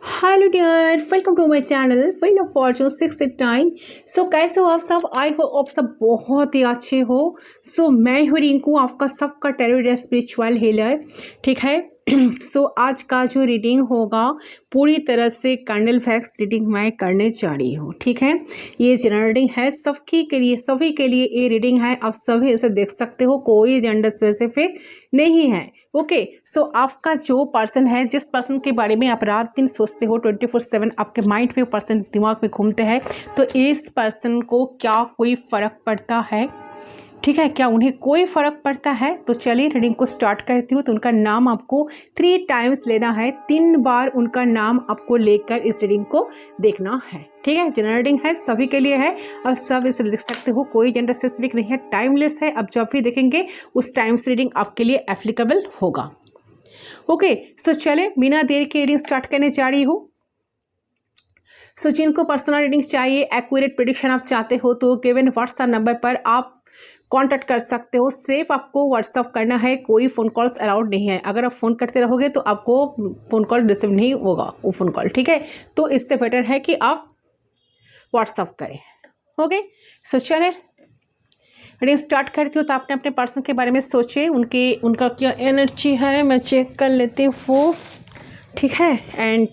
Hello dear, welcome to my channel wheel of fortune 689। So कैसे हो आप सब? आई होप आप सब बहुत ही अच्छे हो। सो मैं हूँ रिंकू, आपका सबका टेरर स्पिरिचुअल हीलर। ठीक है। सो आज का जो रीडिंग होगा पूरी तरह से कैंडल फैक्स रीडिंग मैं करने जा रही हूँ। ठीक है, ये जनरल रीडिंग है सबकी के लिए, सभी के लिए ये रीडिंग है। आप सभी इसे देख सकते हो, कोई जेंडर स्पेसिफिक नहीं है। ओके, सो आपका जो पर्सन है, जिस पर्सन के बारे में आप रात दिन सोचते हो, 24/7 आपके माइंड में पर्सन दिमाग में घूमते हैं, तो इस पर्सन को क्या कोई फ़र्क पड़ता है? ठीक है, क्या उन्हें कोई फ़र्क पड़ता है? तो चलिए रीडिंग को स्टार्ट करती हूँ। तो उनका नाम आपको 3 टाइम्स लेना है, 3 बार उनका नाम आपको लेकर इस रीडिंग को देखना है। ठीक है, जनरल रीडिंग है, सभी के लिए है और सब इसे लिख सकते हो, कोई जेंडर स्पेसिफिक नहीं है, टाइमलेस है। अब जब भी देखेंगे उस टाइम से रीडिंग आपके लिए एप्लीकेबल होगा। ओके, सो चले बिना देर के रीडिंग स्टार्ट करने जा रही हूँ। सो जिनको पर्सनल रीडिंग चाहिए, एक्यूरेट प्रेडिक्शन आप चाहते हो, तो गिवन व्हाट्सएप नंबर पर आप कांटेक्ट कर सकते हो। सिर्फ आपको व्हाट्सअप करना है, कोई फ़ोन कॉल्स अलाउड नहीं है। अगर आप फ़ोन करते रहोगे तो आपको फ़ोन कॉल रिसीव नहीं होगा वो फ़ोन कॉल। ठीक है, तो इससे बेटर है कि आप व्हाट्सअप करें। ओके, सो चले रीडिंग स्टार्ट करती हूँ। तो आपने अपने पर्सन के बारे में सोचे, उनका क्या एनर्जी है मैं चेक कर लेती हूँ। ठीक है, एंड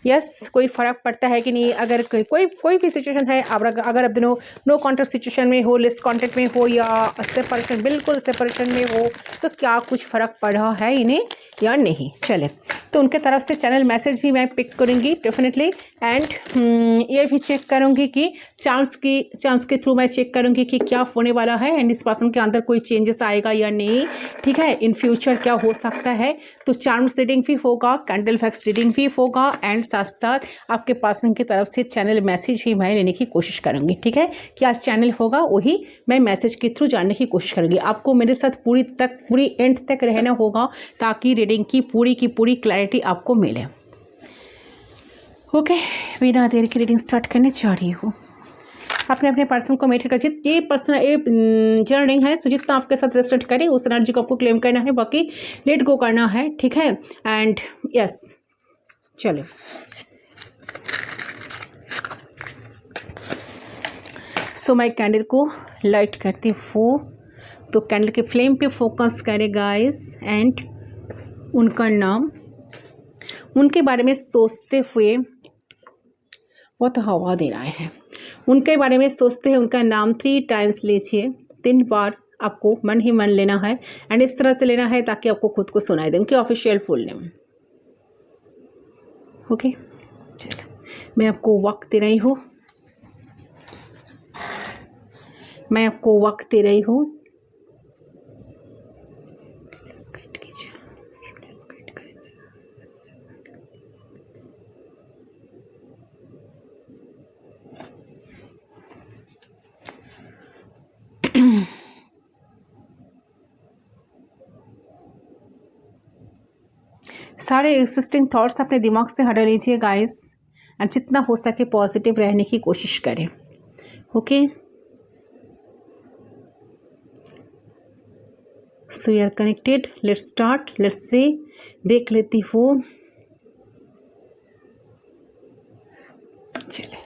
यस, कोई फ़र्क पड़ता है कि नहीं? अगर कोई भी सिचुएशन है, अगर आप दोनों नो कॉन्टेक्ट सिचुएशन में हो, लिस्ट कॉन्टेक्ट में हो, या सेपरेशन, बिल्कुल सेपरेशन में हो, तो क्या कुछ फ़र्क पड़ रहा है इन्हें या नहीं? चले, तो उनके तरफ से चैनल मैसेज भी मैं पिक करूँगी डेफिनेटली। एंड ये भी चेक करूँगी कि चांस के थ्रू मैं चेक करूँगी कि क्या होने वाला है, एंड इस पर्सन के अंदर कोई चेंजेस आएगा या नहीं। ठीक है, इन फ्यूचर क्या हो सकता है। तो चार्म्स रीडिंग भी होगा, कैंडल फैक्स रीडिंग भी होगा, एंड साथ साथ आपके पर्सन की तरफ से चैनल मैसेज भी मैं लेने की कोशिश करूँगी। ठीक है, क्या चैनल होगा वही मैं मैसेज के थ्रू जानने की कोशिश करूँगी। आपको मेरे साथ पूरी एंड तक रहना होगा ताकि रीडिंग की पूरी क्लैरिटी आपको मिले। ओके, बिना देर की रीडिंग स्टार्ट करने जा रही हूँ। आपने अपने पर्सन को मेडिटेट कर, ये पर्सन जनरल रीडिंग है, सो जितना आपके साथ रेजिस्टेंट करे उस एनर्जी को आपको क्लेम करना है, बाकी लेट गो करना है। ठीक है, एंड यस, चलो सो मैं कैंडल को लाइट करती हूँ। तो कैंडल के फ्लेम पे फोकस करें गाइस, एंड उनका नाम, उनके बारे में सोचते हुए, बहुत हवा दे रहा है, उनके बारे में सोचते हैं, उनका नाम 3 टाइम्स लीजिए, 3 बार आपको मन ही मन लेना है, एंड इस तरह से लेना है ताकि आपको खुद को सुनाई दे, उनके ऑफिशियल फुल नेम। ओके, चलो मैं आपको वक्त दे रही हूँ, मैं आपको वक्त दे रही हूँ। सारे एक्सिस्टिंग थॉट्स अपने दिमाग से हटा लीजिए गाइस, एंड जितना हो सके पॉजिटिव रहने की कोशिश करें। Okay, so we are connected, let's start, let's see. देख लेती हूँ, चले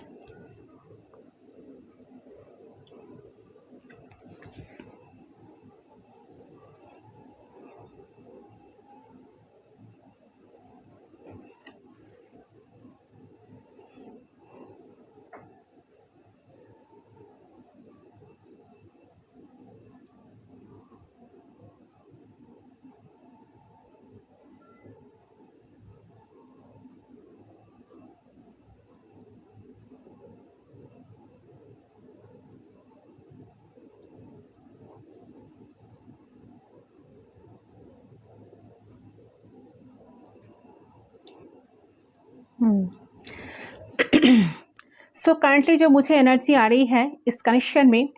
सो करंटली जो मुझे एनर्जी आ रही है इस कनेक्शन में,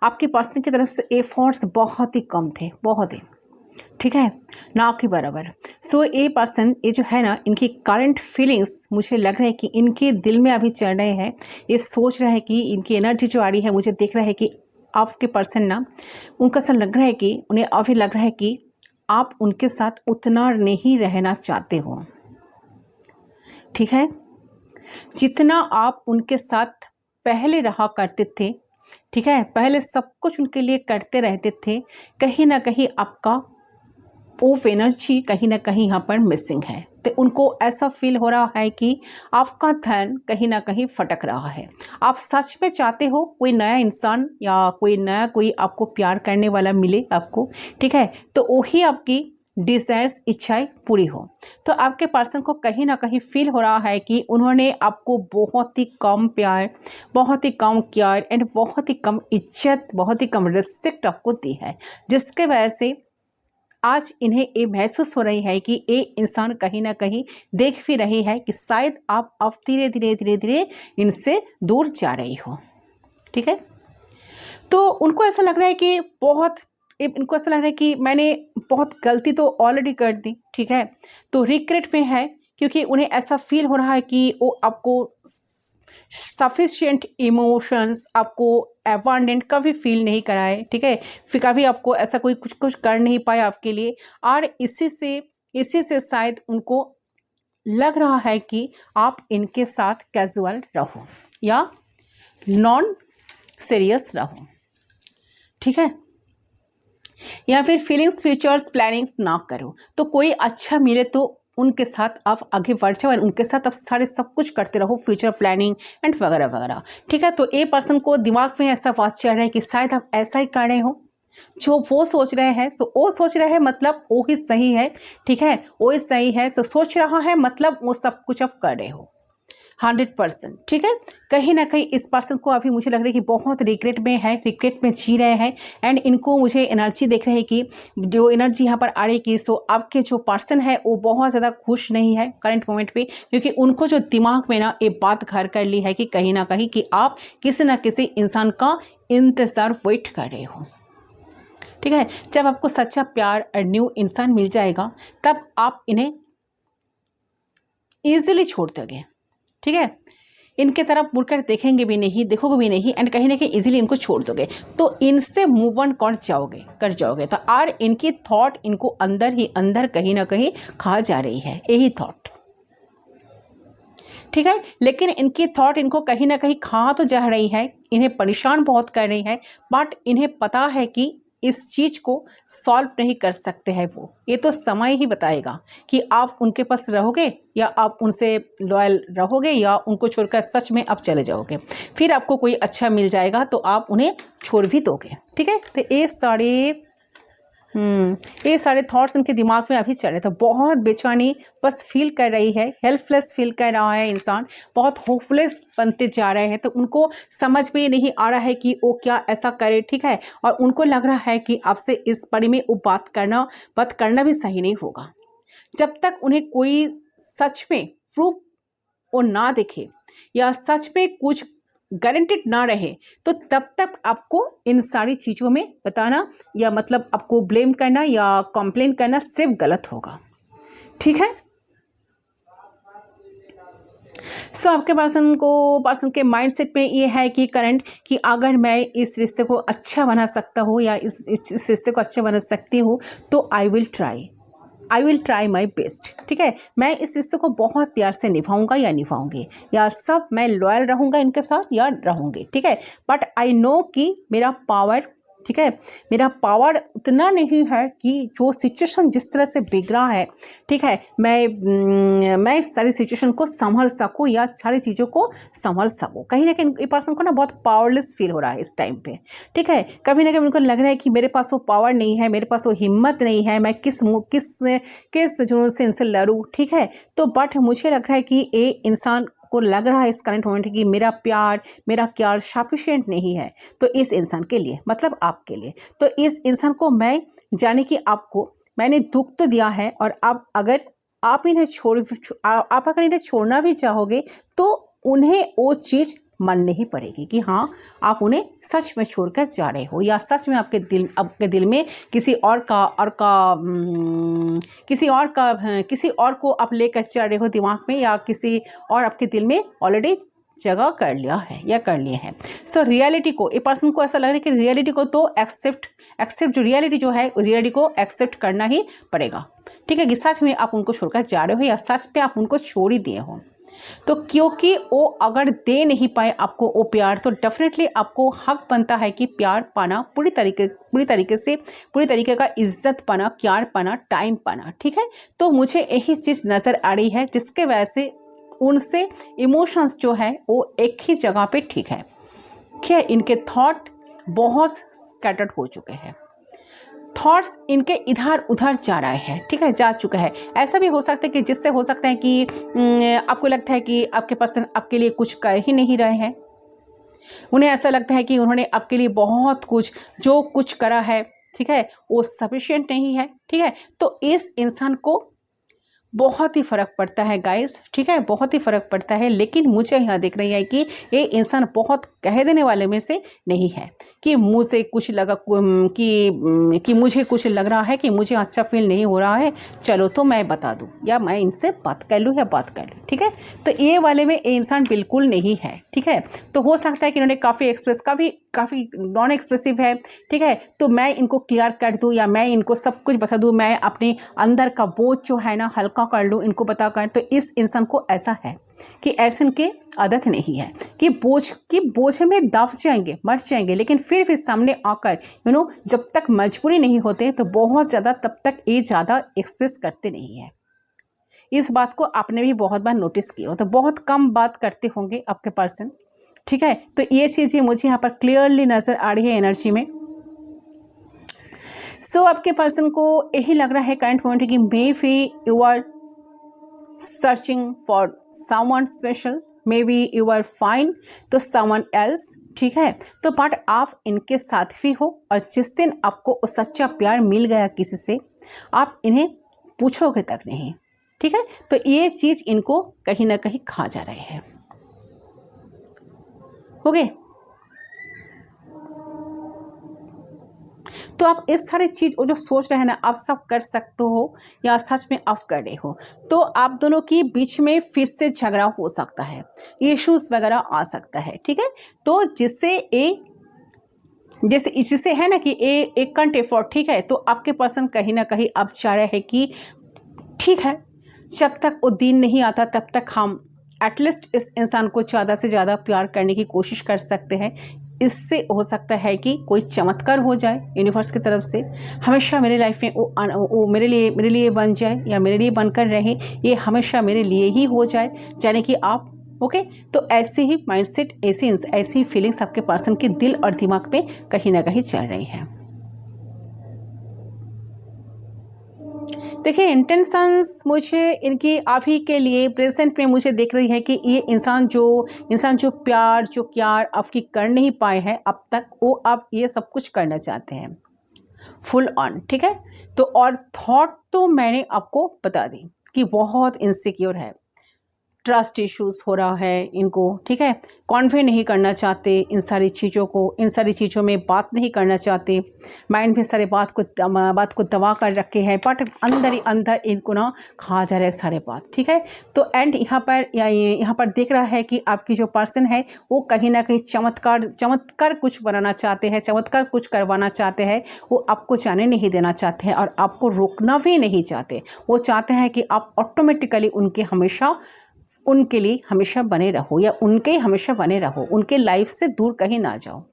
आपके पर्सन की तरफ से एफर्ट्स बहुत ही कम थे, बहुत ही, ठीक है, ना के बराबर। सो ये पर्सन, ये जो है ना, इनकी करंट फीलिंग्स मुझे लग रहा है कि इनके दिल में अभी चल रहे हैं। ये सोच रहे हैं कि इनकी एनर्जी जो आ रही है, मुझे दिख रहा है कि आपके पर्सन ना, उनका ऐसा लग रहा है कि उन्हें अभी लग रहा है कि आप उनके साथ उतना नहीं रहना चाहते हो। ठीक है, जितना आप उनके साथ पहले रहा करते थे, ठीक है, पहले सब कुछ उनके लिए करते रहते थे, कहीं ना कहीं आपका वो एनर्जी कहीं ना कहीं यहाँ पर मिसिंग है। तो उनको ऐसा फील हो रहा है कि आपका धन कहीं ना कहीं फटक रहा है। आप सच में चाहते हो कोई नया इंसान या कोई आपको प्यार करने वाला मिले आपको, ठीक है, तो वही आपकी डिज़ायर्स, इच्छाएं पूरी हो। तो आपके पर्सन को कहीं ना कहीं फील हो रहा है कि उन्होंने आपको बहुत ही कम प्यार, बहुत ही कम केयर एंड बहुत ही कम इज्जत, बहुत ही कम रिस्पेक्ट आपको दी है, जिसके वजह से आज इन्हें ये महसूस हो रही है कि ये इंसान कहीं ना कहीं देख भी रही है कि शायद आप अब धीरे धीरे धीरे धीरे इनसे दूर जा रही हो, ठीक है। तो उनको ऐसा लग रहा है कि इनको ऐसा लग रहा है कि मैंने बहुत गलती तो ऑलरेडी कर दी, ठीक है, तो रिग्रेट में है, क्योंकि उन्हें ऐसा फील हो रहा है कि वो आपको सफिशिएंट इमोशंस, आपको अबंडेंट कभी फील नहीं कराए, ठीक है, फिर कभी आपको ऐसा कोई कुछ कर नहीं पाया आपके लिए, और इसी से शायद उनको लग रहा है कि आप इनके साथ कैजुअल रहो या नॉन सीरियस रहो, ठीक है, या फिर फीलिंग्स, फ्यूचर्स, प्लानिंग्स ना करो। तो कोई अच्छा मिले तो उनके साथ आप आगे बढ़ जाओ, उनके साथ आप सारे सब कुछ करते रहो, फ्यूचर प्लानिंग एंड वगैरह वगैरह, ठीक है। तो ये पर्सन को दिमाग में ऐसा बात चल रहा है कि शायद आप ऐसा ही कर रहे हो जो वो सोच रहे हैं। सो वो सोच रहे हैं मतलब वो ही सही है, ठीक है, वो ही सही है। सो सोच रहा है मतलब वो सब कुछ आप कर रहे हो 100%, ठीक है। कहीं ना कहीं इस पर्सन को अभी मुझे लग रहा है कि बहुत रिग्रेट में है, रिग्रेट में जी रहे हैं, एंड इनको मुझे एनर्जी देख रहे हैं कि जो एनर्जी यहाँ पर आ रही है कि सो आपके जो पर्सन है वो बहुत ज़्यादा खुश नहीं है करंट मोमेंट पे, क्योंकि उनको जो दिमाग में ना ये बात घर कर ली है कि कहीं ना कहीं कि आप किसी ना किसी इंसान का इंतज़ार वेट कर रहे हो, ठीक है। जब आपको सच्चा प्यार और न्यू इंसान मिल जाएगा तब आप इन्हें ईजिली छोड़ दोगे, ठीक है, इनके तरफ मुड़कर देखोगे भी नहीं एंड कहीं ना कहीं इजीली इनको छोड़ दोगे, तो इनसे मूव ऑन कर जाओगे। तो और इनकी थॉट इनको अंदर ही अंदर कहीं ना कहीं खा जा रही है, यही थॉट, ठीक है। लेकिन इनकी थॉट इनको कहीं ना कहीं खा तो जा रही है, इन्हें परेशान बहुत कर रही है, बट इन्हें पता है कि इस चीज़ को सॉल्व नहीं कर सकते हैं वो, ये तो समय ही बताएगा कि आप उनके पास रहोगे या आप उनसे लॉयल रहोगे या उनको छोड़कर सच में आप चले जाओगे। फिर आपको कोई अच्छा मिल जाएगा तो आप उन्हें छोड़ भी दोगे, ठीक है। तो ये सारे थॉट्स उनके दिमाग में अभी चल रहे थे। बहुत बेचैनी बस फील कर रही है, हेल्पलेस फील कर रहा है इंसान, बहुत होपलेस बनते जा रहे हैं। तो उनको समझ में नहीं आ रहा है कि वो क्या ऐसा करे, ठीक है, और उनको लग रहा है कि आपसे इस बारे में वो बात करना भी सही नहीं होगा। जब तक उन्हें कोई सच में प्रूफ वो ना दिखे या सच में कुछ गारंटेड ना रहे, तो तब तक आपको इन सारी चीज़ों में बताना या मतलब आपको ब्लेम करना या कंप्लेन करना सिर्फ गलत होगा, ठीक है। सो आपके पर्सन के माइंडसेट में ये है कि करंट कि अगर मैं इस रिश्ते को अच्छा बना सकता हूँ या इस रिश्ते को अच्छा बना सकती हूँ तो I will try my best, ठीक है। मैं इस रिश्ते को बहुत प्यार से निभाऊंगा या निभाऊंगी, या सब मैं लॉयल रहूंगा इनके साथ या रहूंगी, ठीक है। बट आई नो कि मेरा पावर, ठीक है, मेरा पावर उतना नहीं है कि जो सिचुएशन जिस तरह से बिगड़ा है, ठीक है, मैं इस सारी सिचुएशन को संभल सकूं या सारी चीज़ों को संभल सकूं। कहीं ना कहीं पर्सन को ना बहुत पावरलेस फील हो रहा है इस टाइम पे, ठीक है। कभी ना कभी उनको लग रहा है कि मेरे पास वो पावर नहीं है, मेरे पास वो हिम्मत नहीं है, मैं किस जुनून से इनसे लड़ूं, ठीक है। तो बट मुझे लग रहा है कि ये इंसान को लग रहा है इस करंट मोमेंट कि मेरा केयर सफिशिएंट नहीं है, तो इस इंसान के लिए मतलब आपके लिए, तो इस इंसान को मैं जाने कि आपको मैंने दुख तो दिया है, और अब अगर आप इन्हें छोड़ना भी चाहोगे तो उन्हें वो चीज़ माननी ही पड़ेगी कि हाँ आप उन्हें सच में छोड़कर जा रहे हो, या सच में आपके दिल में किसी और को आप लेकर चल रहे हो दिमाग में, या किसी और आपके दिल में ऑलरेडी जगह कर लिया है या कर लिए हैं। सो रियलिटी को, ये पर्सन को ऐसा लग रहा है कि रियलिटी को तो एक्सेप्ट जो रियलिटी जो है रियलिटी को एक्सेप्ट करना ही पड़ेगा, ठीक है, कि सच में आप उनको छोड़कर जा रहे हो या सच में आप उनको छोड़ ही दिए हो। तो क्योंकि वो अगर दे नहीं पाए आपको वो प्यार, तो डेफिनेटली आपको हक बनता है कि प्यार पाना, पूरी तरीके का इज्जत पाना, प्यार पाना, टाइम पाना, ठीक है। तो मुझे यही चीज़ नज़र आ रही है, जिसके वजह से उनसे इमोशंस जो है वो एक ही जगह पे ठीक है। क्या इनके थॉट बहुत स्कैटर्ड हो चुके हैं, थॉट्स इनके इधर उधर जा रहे हैं, ठीक है, जा चुका है। ऐसा भी हो सकता है कि जिससे हो सकता है कि आपको लगता है कि आपके पर्सन आपके लिए कुछ कर ही नहीं रहे हैं। उन्हें ऐसा लगता है कि उन्होंने आपके लिए बहुत कुछ, जो कुछ करा है, ठीक है, वो सफिशिएंट नहीं है, ठीक है। तो इस इंसान को बहुत ही फ़र्क पड़ता है गाइस, ठीक है, बहुत ही फ़र्क पड़ता है। लेकिन मुझे यहाँ दिख रही है कि ये इंसान बहुत कह देने वाले में से नहीं है कि मुझे कुछ लगा कि मुझे कुछ लग रहा है कि मुझे अच्छा फील नहीं हो रहा है, चलो तो मैं बता दूँ, या मैं इनसे बात कर लूँ या बात कर लूँ, ठीक है। तो ये वाले में ये इंसान बिल्कुल नहीं है, ठीक है। तो हो सकता है कि इन्होंने काफ़ी नॉन एक्सप्रेसिव है, ठीक है। तो मैं इनको क्लियर कर दूँ या मैं इनको सब कुछ बता दूँ, मैं अपने अंदर का बोझ जो है ना हल्का कर लूँ इनको बताकर। तो इस इंसान को ऐसा है कि ऐसे इनके आदत नहीं है कि बोझ में दब जाएंगे, मर जाएंगे, लेकिन फिर भी सामने आकर जब तक मजबूरी नहीं होते तो बहुत ज़्यादा, तब तक ये ज़्यादा एक्सप्रेस करते नहीं है। इस बात को आपने भी बहुत बार नोटिस किया हो, तो बहुत कम बात करते होंगे आपके पर्सन, ठीक है। तो ये चीज़ें मुझे यहाँ पर क्लियरली नज़र आ रही है एनर्जी में। सो आपके पर्सन को यही लग रहा है करंट मोमेंट कि maybe you are searching for someone special, maybe you are fine तो समवन एल्स, ठीक है। तो बट आप इनके साथ भी हो, और जिस दिन आपको वो सच्चा प्यार मिल गया किसी से, आप इन्हें पूछोगे तक नहीं, ठीक है। तो ये चीज़ इनको कहीं ना कहीं खा जा रहे हैं, हो गए। तो आप इस सारी चीज़ वो जो सोच रहे हैं ना, आप सब कर सकते हो या सच में आप कर रहे हो, तो आप दोनों के बीच में फिर से झगड़ा हो सकता है, इश्यूज वगैरह आ सकता है, ठीक है। तो जिससे है ना कि एक कंट एफर्ट, ठीक है। तो आपके पर्सन कहीं ना कहीं आप चाह रहे हैं कि ठीक है, जब तक वो दिन नहीं आता तब तक हम एटलीस्ट इस इंसान को ज़्यादा से ज़्यादा प्यार करने की कोशिश कर सकते हैं। इससे हो सकता है कि कोई चमत्कार हो जाए यूनिवर्स की तरफ से, हमेशा मेरे लाइफ में वो मेरे लिए बन जाए या मेरे लिए बनकर रहे, ये हमेशा मेरे लिए ही हो जाए, यानी कि आप ओके। तो ऐसे ही माइंडसेट, ऐसी ही फीलिंग्स आपके पर्सन के दिल और दिमाग में कहीं ना कहीं चल रही है। देखिए इंटेंशंस मुझे इनकी आप ही के लिए प्रेजेंट में मुझे देख रही है कि ये इंसान जो प्यार आपकी कर नहीं पाए हैं अब तक, वो आप ये सब कुछ करना चाहते हैं फुल ऑन, ठीक है। तो और थॉट तो मैंने आपको बता दी कि बहुत इनसिक्योर है, ट्रस्ट इश्यूज हो रहा है इनको, ठीक है। कॉन्वे नहीं करना चाहते इन सारी चीज़ों में बात नहीं करना चाहते, माइंड में सारे बात को दबा कर रखे हैं, बट अंदर ही अंदर इनको ना खा जा रहे हैं सारे बात, ठीक है। तो एंड यहाँ पर देख रहा है कि आपकी जो पर्सन है वो कहीं ना कहीं चमत्कार कुछ बनाना चाहते हैं, चमत्कार कुछ करवाना चाहते हैं। वो आपको जाने नहीं देना चाहते हैं और आपको रोकना भी नहीं चाहते। वो चाहते हैं कि आप ऑटोमेटिकली उनके लिए हमेशा बने रहो, या उनके हमेशा बने रहो, उनके लाइफ से दूर कहीं ना जाओ।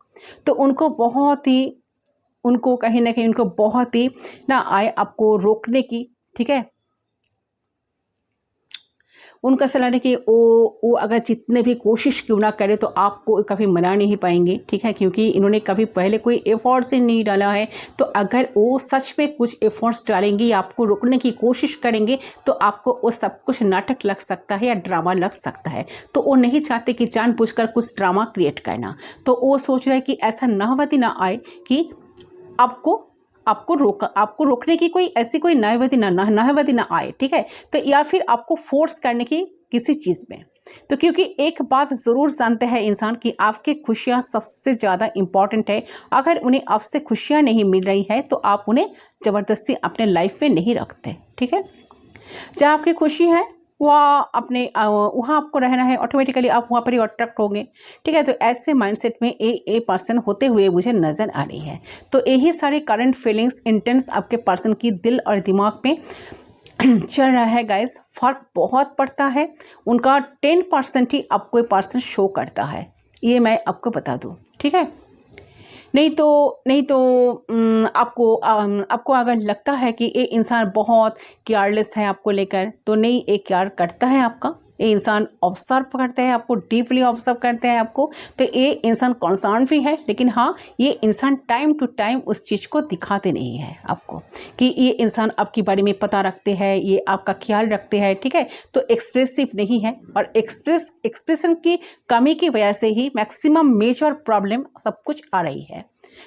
तो उनको कहीं ना कहीं बहुत ही ना आए आपको रोकने की, ठीक है। उनका सलाह है कि वो अगर जितने भी कोशिश क्यों ना करे तो आपको कभी मना नहीं पाएंगे, ठीक है, क्योंकि इन्होंने कभी पहले कोई एफर्ट्स ही नहीं डाला है। तो अगर वो सच में कुछ एफर्ट्स डालेंगे या आपको रोकने की कोशिश करेंगे तो आपको वो सब कुछ नाटक लग सकता है या ड्रामा लग सकता है। तो वो नहीं चाहते कि जानबूझकर कुछ ड्रामा क्रिएट करना। तो वो सोच रहे हैं कि ऐसा नावती ना आए कि आपको रोकने की कोई नाहवती ना आए, ठीक है। तो या फिर आपको फोर्स करने की किसी चीज़ में। तो क्योंकि एक बात ज़रूर जानते हैं इंसान कि आपकी खुशियाँ सबसे ज़्यादा इम्पॉर्टेंट है। अगर उन्हें आपसे खुशियाँ नहीं मिल रही है तो आप उन्हें ज़बरदस्ती अपने लाइफ में नहीं रखते, ठीक है। जहाँ आपकी खुशी है वहाँ आपको रहना है, ऑटोमेटिकली आप वहाँ पर ही अट्रैक्ट होंगे, ठीक है। तो ऐसे माइंडसेट में ए पर्सन होते हुए मुझे नज़र आ रही है। तो यही सारे करंट फीलिंग्स इंटेंस आपके पर्सन की दिल और दिमाग में चल रहा है गाइस, फ़र्क बहुत पड़ता है। उनका 10% ही आपको पर्सन शो करता है, ये मैं आपको बता दूँ, ठीक है। नहीं तो आपको अगर लगता है कि ये इंसान बहुत केयरलेस है आपको लेकर, तो नहीं, ये केयर करता है आपका। ये इंसान ऑब्जर्व करते हैं आपको, डीपली ऑब्जर्व करते हैं आपको, तो ये इंसान कंसर्न भी है। लेकिन हाँ, ये इंसान टाइम टू टाइम उस चीज़ को दिखाते नहीं है आपको कि ये इंसान आपके बारे में पता रखते हैं, ये आपका ख्याल रखते हैं, ठीक है। तो एक्सप्रेसिव नहीं है, और एक्सप्रेशन की कमी की वजह से ही मैक्सिमम मेजर प्रॉब्लम सब कुछ आ रही है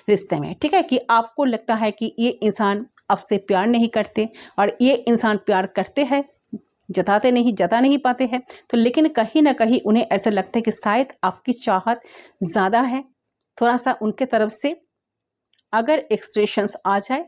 रिश्ते में, ठीक है। कि आपको लगता है कि ये इंसान आपसे प्यार नहीं करते, और ये इंसान प्यार करते हैं, जता नहीं पाते हैं। तो लेकिन कहीं ना कहीं उन्हें ऐसा लगता है कि शायद आपकी चाहत ज़्यादा है। थोड़ा सा उनके तरफ से अगर एक्सप्रेशंस आ जाए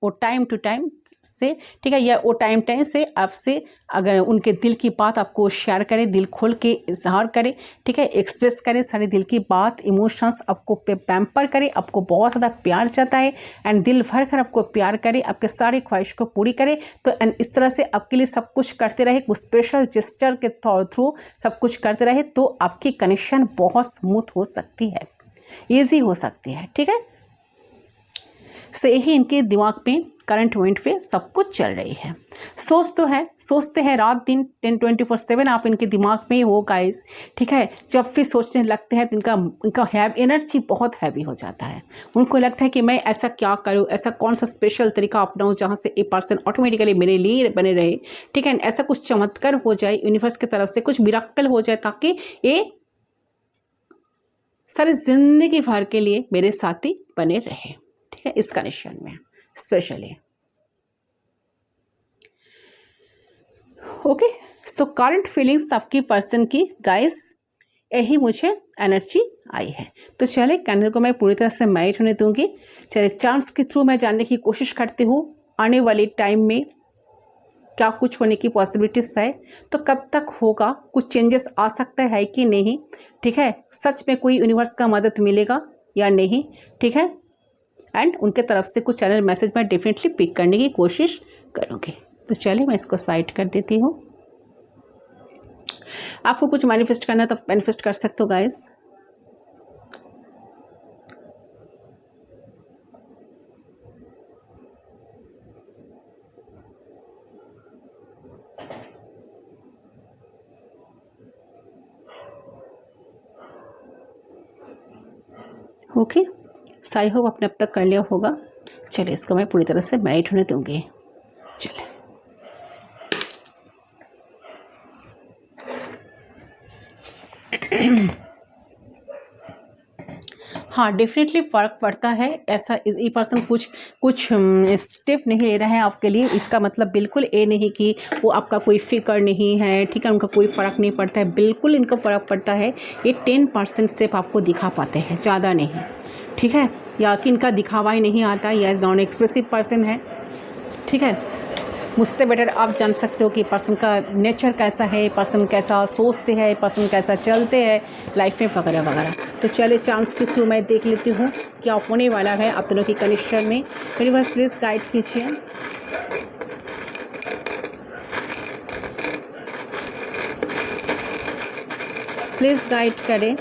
वो टाइम टू टाइम से, ठीक है, या वो टाइम से आपसे अगर उनके दिल की बात आपको शेयर करें, दिल खोल के इजहार करें, ठीक है, एक्सप्रेस करें सारे दिल की बात, इमोशंस आपको पैम्पर करें, आपको बहुत ज़्यादा प्यार जताए एंड दिल भर कर आपको प्यार करे, आपके सारी ख्वाहिश को पूरी करे, तो एंड इस तरह से आपके लिए सब कुछ करते रहे, कुछ स्पेशल जेस्चर के थ्रू सब कुछ करते रहे, तो आपकी कनेक्शन बहुत स्मूथ हो सकती है, ईजी हो सकती है, ठीक है। से ही इनके दिमाग में करंट मोमेंट पे सब कुछ चल रही है। सोचते हैं रात दिन 24/7 आप इनके दिमाग में हो गाइस, ठीक है। जब भी सोचने लगते हैं तो इनका एनर्जी बहुत हैवी हो जाता है। उनको लगता है कि मैं ऐसा क्या करूं, ऐसा कौन सा स्पेशल तरीका अपनाऊं जहां से ये पर्सन ऑटोमेटिकली मेरे लिए बने रहे, ठीक है। ऐसा कुछ चमत्कार हो जाए यूनिवर्स की तरफ से, कुछ मिरेकल हो जाए, ताकि ये सारी जिंदगी भर के लिए मेरे साथी बने रहे, ठीक है, इस कनेक्शन में specially. Okay, so current feelings आपकी पर्सन की गाइस, यही मुझे एनर्जी आई है। तो चले कैंडल को मैं पूरी तरह से मैट होने दूंगी। चले चार्म्स के थ्रू मैं जानने की कोशिश करती हूँ आने वाले टाइम में क्या कुछ होने की पॉसिबिलिटीज है, तो कब तक होगा, कुछ चेंजेस आ सकता है कि नहीं, ठीक है। सच में कोई यूनिवर्स का मदद मिलेगा या नहीं, ठीक है। एंड उनके तरफ से कुछ चैनल मैसेज मैं डेफिनेटली पिक करने की कोशिश करूँगी। तो चलिए मैं इसको साइड कर देती हूँ। आपको कुछ मैनिफेस्ट करना है तो मैनिफेस्ट कर सकते हो गाइस। ओके, आई होप आपने अब तक कर लिया होगा। चलिए इसको मैं पूरी तरह से मैरिट होने दूंगी। चलिए हाँ, डेफिनेटली फ़र्क पड़ता है। ऐसा ये पर्सन कुछ स्टेप नहीं ले रहा है आपके लिए, इसका मतलब बिल्कुल ये नहीं कि वो आपका कोई फ़िक्र नहीं है, ठीक है, उनका कोई फ़र्क नहीं पड़ता है, बिल्कुल इनको फ़र्क पड़ता है। ये 10% स्टेप आपको दिखा पाते हैं, ज़्यादा नहीं, ठीक है। या कि इनका दिखावा ही नहीं आता, या नॉन एक्सप्रेसिव पर्सन है, ठीक है। मुझसे बेटर आप जान सकते हो कि पर्सन का नेचर कैसा है, पर्सन कैसा सोचते हैं, पर्सन कैसा चलते हैं लाइफ में, वगैरह वगैरह। तो चलिए चांस के थ्रू मैं देख लेती हूँ क्या होने वाला है आप दोनों की कनेक्शन में। यूनिवर्स प्लीज़ गाइड कीजिए। प्लीज़ गाइड करें।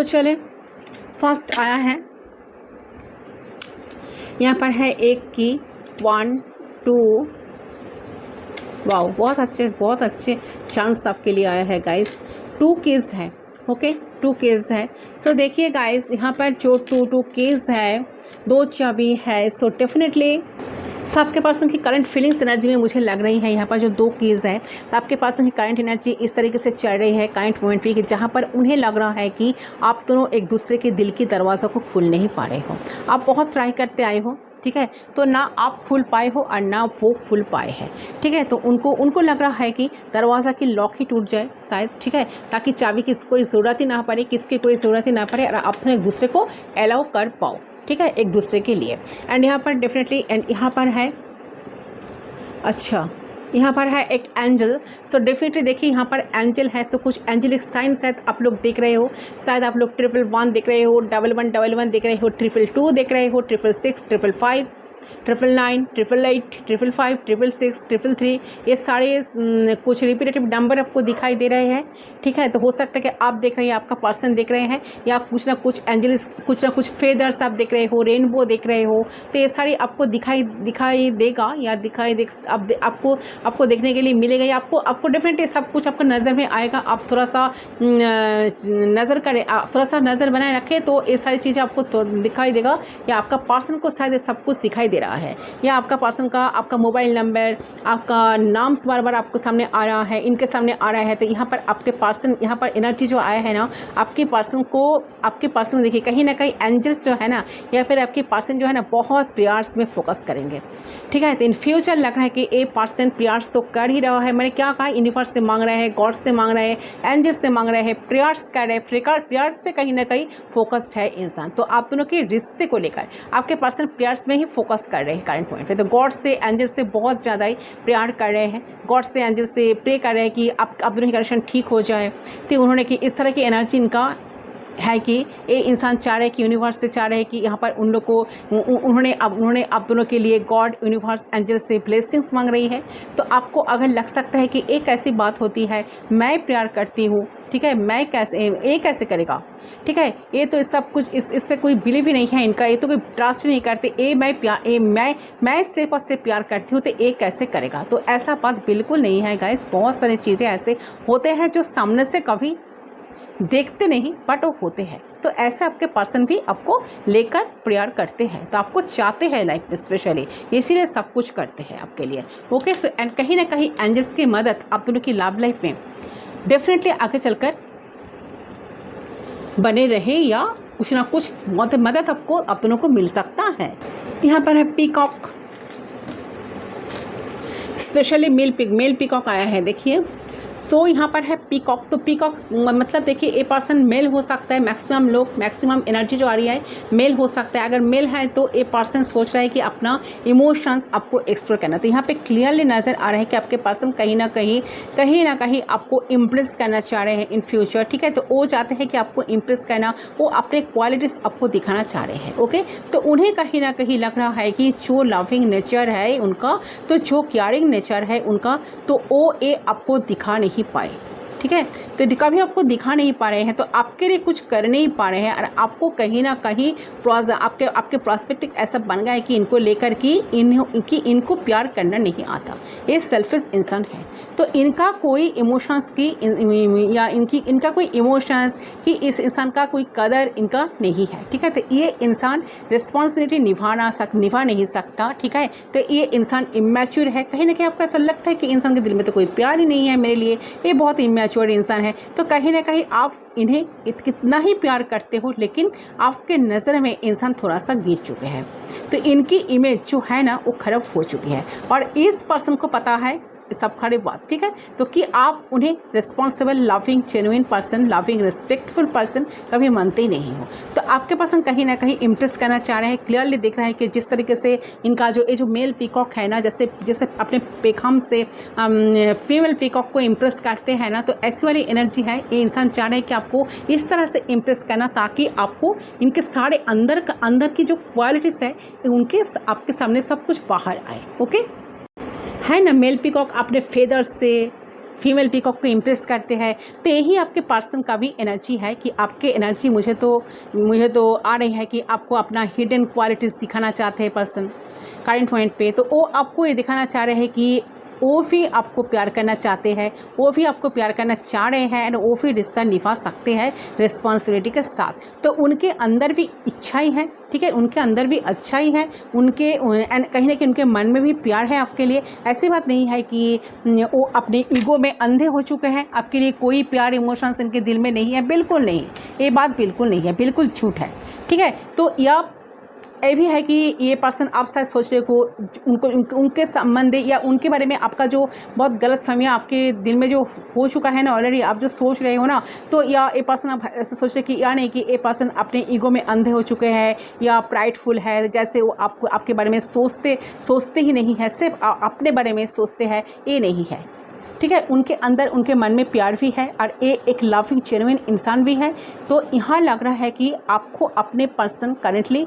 चले फर्स्ट आया है, यहाँ पर है एक की 1 2, वाओ, बहुत अच्छे चांस आपके लिए आया है गाइस। 2 कीज है, ओके, 2 कीज है। सो देखिए गाइस, यहाँ पर जो 2 कीज है, 2 चाबी है। सो डेफिनेटली आपके पर्सन की करंट फीलिंग्स एनर्जी में मुझे लग रही है यहाँ पर जो 2 कीज़ है, तो आपके पर्सन की करंट एनर्जी इस तरीके से चल रही है करंट मोमेंट पे कि जहाँ पर उन्हें लग रहा है कि आप दोनों एक दूसरे के दिल की दरवाज़ा को खोल नहीं पा रहे हो। आप बहुत ट्राई करते आए हो, ठीक है, तो ना आप खुल पाए हो और ना वो खुल पाए हैं, ठीक है। तो उनको लग रहा है कि दरवाज़ा की लॉक ही टूट जाए शायद, ठीक है, ताकि चाबी की कोई ज़रूरत ही ना पड़े, किसकी कोई ज़रूरत ही ना पड़े, और आप एक दूसरे को अलाउ कर पाओ, ठीक है, एक दूसरे के लिए। एंड यहाँ पर डेफिनेटली, एंड यहाँ पर है, अच्छा यहाँ पर है एक एंजल। सो डेफिनेटली देखिए यहाँ पर एंजल है। सो कुछ एंजलिक साइन शायद आप लोग देख रहे हो, शायद आप लोग 111 देख रहे हो, 1111 देख रहे हो, 222 देख रहे हो, 666, 555, 999, 888, 555, 666, 333, ये सारे कुछ रिपीटेटिव नंबर आपको दिखाई दे रहे हैं। ठीक है, तो हो सकता है कि आप देख रहे हैं, आपका पर्सन देख रहे हैं, या कुछ ना कुछ एंजल्स, कुछ ना कुछ फेदर्स आप देख रहे हो, रेनबो देख रहे हो। तो ये सारी आपको दिखाई देगा या आपको देखने के लिए मिलेगा, या आपको डेफिनेटली सब कुछ आपको नज़र में आएगा। आप थोड़ा सा नज़र करें, थोड़ा सा नज़र बनाए रखें तो ये सारी चीज़ें आपको तो दिखाई देगा, या आपका पर्सन को शायद सब कुछ दिखाई दे रहा है, या आपका पर्सन का आपका मोबाइल नंबर, आपका नाम बार बार आपको सामने आ रहा है, इनके सामने आ रहा है। तो यहाँ पर आपके पर्सन, यहाँ पर एनर्जी जो आया है ना, आपके पर्सन को देखिए कहीं ना कहीं एंजल्स जो है ना, या फिर आपके पर्सन जो है ना, बहुत प्रयास में फोकस करेंगे। ठीक है, तो इन फ्यूचर लग रहा है कि ये पर्सन प्रयास तो कर ही रहा है। मैंने क्या कहा, यूनिवर्स से मांग रहे हैं, गॉड से मांग रहे हैं, एंजल्स से मांग रहे हैं, प्रयास कर रहे हैं, प्रयास पे कहीं ना कहीं फोकस्ड है इंसान। तो आप दोनों के रिश्ते को लेकर आपके पर्सन प्रयास में ही फोकस कर रहे हैं करंट पॉइंट पे। तो गॉड से एंजल से बहुत ज़्यादा ही प्यार कर रहे हैं, गॉड से एंजल से प्रे कर रहे हैं कि आप दोनों की कनेक्शन ठीक हो जाए। तो उन्होंने कि इस तरह की एनर्जी इनका है कि ये इंसान चाह रहे हैं कि यूनिवर्स से चाह रहे हैं कि यहाँ पर उन लोग को उन्होंने आप दोनों के लिए गॉड, यूनिवर्स, एंजल से ब्लेसिंग्स मांग रही है। तो आपको अगर लग सकता है कि एक ऐसी बात होती है, मैं प्यार करती हूँ, ठीक है, मैं कैसे करेगा, ठीक है, ये तो सब कुछ इस पर कोई बिलीव ही नहीं है इनका, ये तो कोई ट्रस्ट नहीं करते, मैं सिर्फ और सिर्फ प्यार करती हूँ, तो ये कैसे करेगा। तो ऐसा बात बिल्कुल नहीं है गाइस। बहुत सारी चीज़ें ऐसे होते हैं जो सामने से कभी देखते नहीं, बट वो होते हैं। तो ऐसे आपके पर्सन भी आपको लेकर प्रेयर करते हैं, तो आपको चाहते हैं लाइफ में स्पेशली, इसीलिए सब कुछ करते हैं आपके लिए। ओके, सो एंड कहीं ना कहीं एंजल्स की मदद आप दोनों की लव लाइफ में डेफिनेटली आगे चलकर बने रहे, या कुछ ना कुछ मदद आपको आप दोनों को मिल सकता है। यहाँ पर है पीकॉक, स्पेशली मेल पीकॉक आया है, देखिए। सो यहाँ पर है पीकॉक। तो पीकॉक मतलब देखिए ये पर्सन मेल हो सकता है, मैक्सिमम एनर्जी जो आ रही है मेल हो सकता है। अगर मेल है तो ये पर्सन सोच रहा है कि अपना इमोशंस आपको एक्सप्लोर करना। तो यहाँ पे क्लियरली नज़र आ रहा है कि आपके पर्सन कहीं ना कहीं आपको इम्प्रेस करना चाह रहे हैं इन फ्यूचर। ठीक है, तो वो चाहते हैं कि आपको इम्प्रेस करना, वो अपने क्वालिटीज़ आपको दिखाना चाह रहे हैं। ओके, तो उन्हें कहीं ना कहीं लग रहा है कि जो लविंग नेचर है उनका, तो जो केयरिंग नेचर है उनका, तो वो ये आपको दिखा नहीं पाए। ठीक है, तो कभी आपको दिखा नहीं पा रहे हैं, तो आपके लिए कुछ कर नहीं पा रहे हैं, और आपको कहीं ना कहीं आपके प्रॉस्पेक्टिव ऐसा बन गया है कि इनको लेकर कि इनको प्यार करना नहीं आता। ये सेल्फिश इंसान है, तो इनका कोई इमोशंस की या इनका कोई इमोशंस कि इस इंसान का कोई कदर इनका नहीं है। ठीक है, तो ये इंसान रिस्पॉन्सिबिलिटी निभा नहीं सकता। ठीक है, तो ये इंसान इमैच्योर है। कहीं ना कहीं आपको ऐसा लगता है कि इंसान के दिल में तो कोई प्यार ही नहीं है मेरे लिए, ये बहुत इमैच्योर इंसान है। तो कहीं ना कहीं आप इन्हें कितना ही प्यार करते हो, लेकिन आपके नज़र में इंसान थोड़ा सा गिर चुके हैं। तो इनकी इमेज जो है ना वो खराब हो चुकी है, और इस पर्सन को पता है सब खड़ी बात। ठीक है, तो कि आप उन्हें responsible, loving, genuine person, loving, respectful person कभी मानते ही नहीं हो। तो आपके पर्सन कहीं ना कहीं इम्प्रेस करना चाह रहे हैं। क्लियरली दिख रहा है कि जिस तरीके से इनका जो मेल पीकॉक है ना, जैसे अपने पेखम से फीमेल पीकॉक को इम्प्रेस करते हैं ना, तो ऐसी वाली एनर्जी है। ये इंसान चाह रहे हैं कि आपको इस तरह से इम्प्रेस करना, ताकि आपको इनके सारे अंदर की जो क्वालिटीज़ है उनके आपके सामने सब कुछ बाहर आए। ओके, है ना, मेल पीकॉक अपने फेदर्स से फीमेल पीकॉक को इम्प्रेस करते हैं। तो यही आपके पर्सन का भी एनर्जी है कि आपके एनर्जी मुझे तो आ रही है कि आपको अपना हिडन क्वालिटीज़ दिखाना चाहते हैं पर्सन करंट पॉइंट पे। तो वो आपको ये दिखाना चाह रहे हैं कि वो भी आपको प्यार करना चाहते हैं, वो भी आपको प्यार करना चाह रहे हैं, एंड वो भी रिश्ता निभा सकते हैं रिस्पॉन्सिबिलिटी के साथ। तो उनके अंदर भी इच्छाई है। ठीक है, उनके अंदर भी अच्छाई है, उनके एंड कहीं ना कहीं उनके मन में भी प्यार है आपके लिए। ऐसी बात नहीं है कि वो अपने ईगो में अंधे हो चुके हैं, आपके लिए कोई प्यार इमोशंस इनके दिल में नहीं है, बिल्कुल नहीं। ये बात बिल्कुल नहीं है, बिल्कुल झूठ है। ठीक है, तो यह ये भी है कि ये पर्सन आप शायद सोच रहे हो उनके संबंध या उनके बारे में आपका जो बहुत गलत फहमियाँ आपके दिल में जो हो चुका है ना ऑलरेडी, आप जो सोच रहे हो ना, तो या ये पर्सन आप ऐसे सोच रहे कि या नहीं कि ये पर्सन अपने ईगो में अंधे हो चुके हैं या प्राइडफुल है, जैसे वो आपको आपके बारे में सोचते ही नहीं है, सिर्फ अपने बारे में सोचते हैं, ये नहीं है। ठीक है, उनके अंदर उनके मन में प्यार भी है और ये एक लविंग जेन्युइन इंसान भी है। तो यहाँ लग रहा है कि आपको अपने पर्सन करेंटली